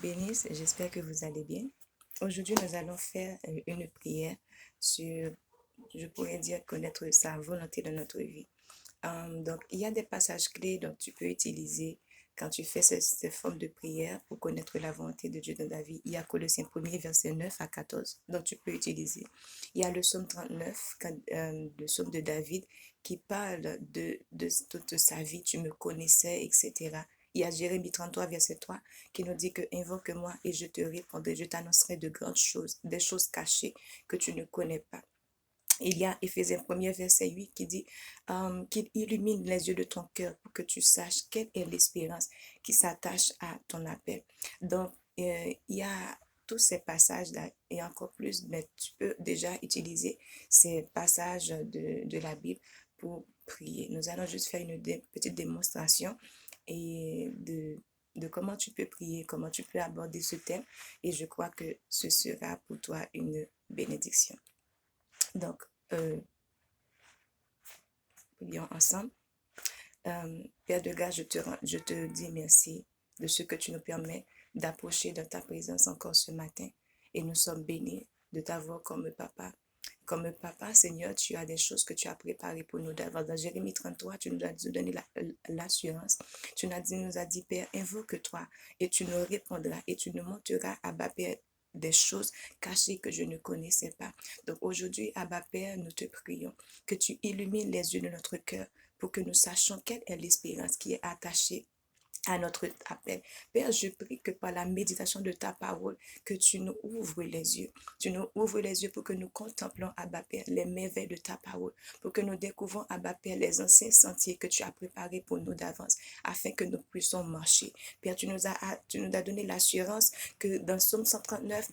Bénisse, j'espère que vous allez bien. Aujourd'hui, nous allons faire une prière sur, je pourrais dire, connaître sa volonté dans notre vie. Donc, il y a des passages clés dont tu peux utiliser quand tu fais cette forme de prière pour connaître la volonté de Dieu dans ta vie. Il y a Colossiens 1er, verset 9 à 14, dont tu peux utiliser. Il y a le psaume 39, le psaume de David, qui parle de toute sa vie, tu me connaissais, etc. Il y a Jérémie 33, verset 3, qui nous dit que invoque-moi et je te répondrai, je t'annoncerai de grandes choses, des choses cachées que tu ne connais pas. Il y a Éphésiens 1er, verset 8 qui dit qu'il illumine les yeux de ton cœur pour que tu saches quelle est l'espérance qui s'attache à ton appel. Donc, il y a tous ces passages-là et encore plus, mais tu peux déjà utiliser ces passages de la Bible pour prier. Nous allons juste faire une petite démonstration et de comment tu peux prier, comment tu peux aborder ce thème et je crois que ce sera pour toi une bénédiction. Donc, prions ensemble. Père de grâce, je te dis merci de ce que tu nous permets d'approcher de ta présence encore ce matin. Et nous sommes bénis de t'avoir comme papa. Comme papa, Seigneur, tu as des choses que tu as préparées pour nous d'avance. Dans Jérémie 33, tu nous as donné l'assurance. Tu nous as dit, Père, invoque-toi et tu nous répondras et tu nous monteras, Abba, Père, des choses cachées que je ne connaissais pas. Donc aujourd'hui, Abba, Père, nous te prions que tu illumines les yeux de notre cœur pour que nous sachions quelle est l'espérance qui est attachée à notre appel. Père, je prie que par la méditation de ta parole, que tu nous ouvres les yeux. Tu nous ouvres les yeux pour que nous contemplons, Abba Père, les merveilles de ta parole, pour que nous découvrons, Abba Père, les anciens sentiers que tu as préparés pour nous d'avance, afin que nous puissions marcher. Père, tu nous as donné l'assurance que dans Psaume 139,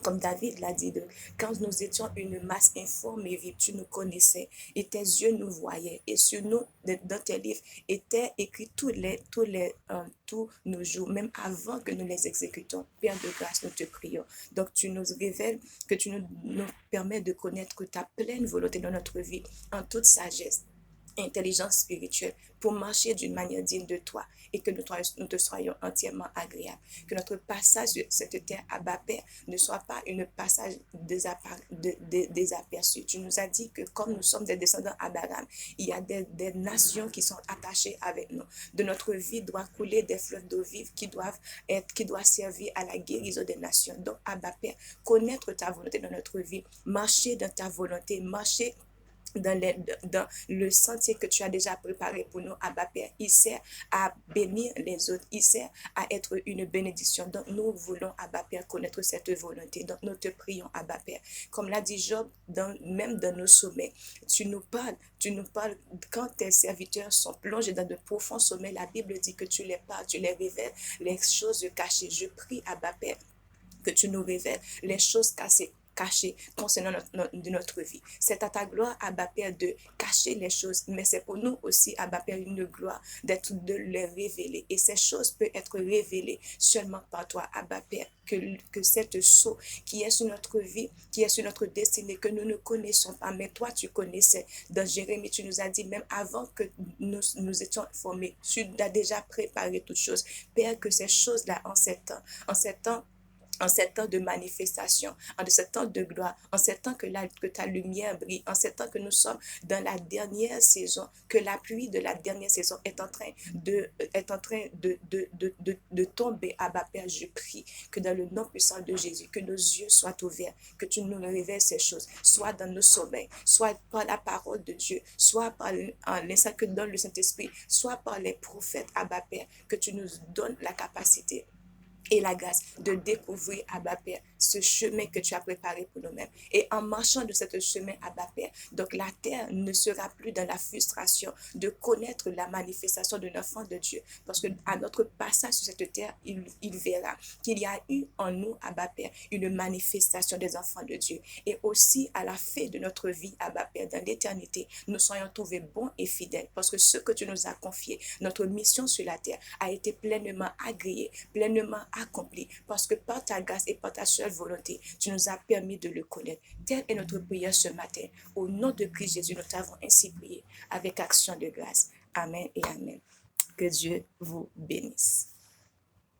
comme David l'a dit, quand nous étions une masse informe et vive, tu nous connaissais et tes yeux nous voyaient. Et sur nous, dans tes livres, étaient écrits tous nos jours, même avant que nous les exécutons. Père de grâce, nous te prions. Donc, tu nous révèles que tu nous permets de connaître ta pleine volonté dans notre vie, en toute sagesse, intelligence spirituelle, pour marcher d'une manière digne de toi et que nous te soyons entièrement agréables. Que notre passage sur cette terre, Abba Père, ne soit pas un passage désaperçu. Tu nous as dit que comme nous sommes des descendants d'Abraham, il y a des nations qui sont attachées avec nous. De notre vie doit couler des fleuves d'eau vive qui doivent servir à la guérison des nations. Donc, Abba Père, connaître ta volonté dans notre vie, marcher dans ta volonté, marcher dans le sentier que tu as déjà préparé pour nous, Abba Père. Il sert à bénir les autres. Il sert à être une bénédiction. Donc, nous voulons, Abba Père, connaître cette volonté. Donc, nous te prions, Abba Père. Comme l'a dit Job, même dans nos sommets, tu nous parles quand tes serviteurs sont plongés dans de profonds sommets. La Bible dit que tu les parles, tu les révèles, les choses cachées. Je prie, Abba Père, que tu nous révèles les choses cachées concernant notre vie. C'est à ta gloire, Abba Père, de cacher les choses, mais c'est pour nous aussi, Abba Père, une gloire de les révéler. Et ces choses peuvent être révélées seulement par toi, Abba Père, que cette sceau qui est sur notre vie, qui est sur notre destinée, que nous ne connaissons pas, mais toi, tu connaissais. Dans Jérémie, tu nous as dit, même avant que nous étions formés, tu as déjà préparé toutes choses. Père, que ces choses-là, en ces temps de manifestation, en ce temps de gloire, en ce temps que ta lumière brille, en ce temps que nous sommes dans la dernière saison, que la pluie de la dernière saison est en train de tomber. Abba Père, je prie que dans le nom puissant de Jésus, que nos yeux soient ouverts, que tu nous révèles ces choses, soit dans nos sommeils, soit par la parole de Dieu, soit par l'instant que donne le Saint-Esprit, soit par les prophètes, Abba Père, que tu nous donnes la capacité et la grâce de découvrir, Abba Père, ce chemin que tu as préparé pour nous-mêmes. Et en marchant de ce chemin, Abba Père, donc la terre ne sera plus dans la frustration de connaître la manifestation de l'enfant de Dieu. Parce que à notre passage sur cette terre, il verra qu'il y a eu en nous, Abba Père, une manifestation des enfants de Dieu. Et aussi à la fin de notre vie, Abba Père, dans l'éternité, nous soyons trouvés bons et fidèles. Parce que ce que tu nous as confié, notre mission sur la terre, a été pleinement agréée, pleinement accompli, parce que par ta grâce et par ta seule volonté, tu nous as permis de le connaître. Telle est notre prière ce matin. Au nom de Christ Jésus, nous t'avons ainsi prié avec action de grâce. Amen et amen. Que Dieu vous bénisse.